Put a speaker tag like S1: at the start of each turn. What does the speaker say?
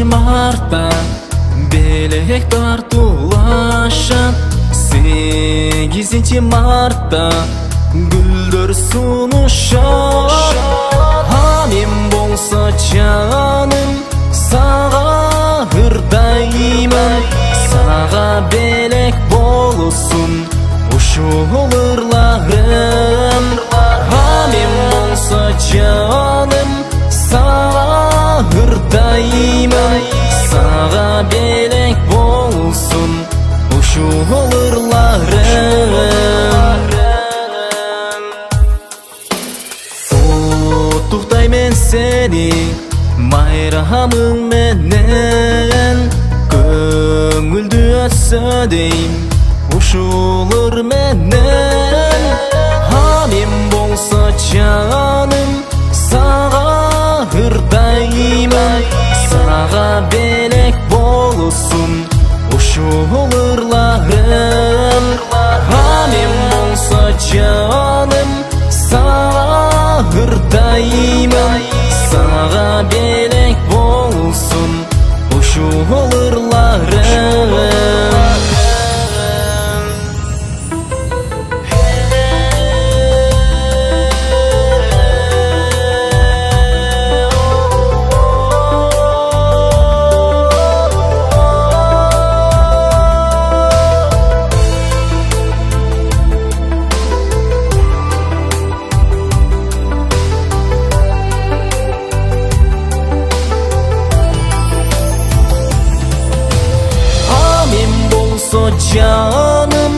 S1: Мартта белек тартуулашат, 8 мартта гүлдөр сунушат. Мен болсо жаным сага ырдаймын, сага белек болсун ушул ырларым. Мен болсо жаным сага ырдаймын, сага белек болсун ушул ырларым. Туктаймен сени майрамың менен, көңүлдү өтсө дейм ушул ыр менен. Мен болсо жаным сага ырдаймын, сага белек болсун ушул ырларым. Мен болсо жаным сага ырдаймын, сага белек болсун ушул ырларым. Жаным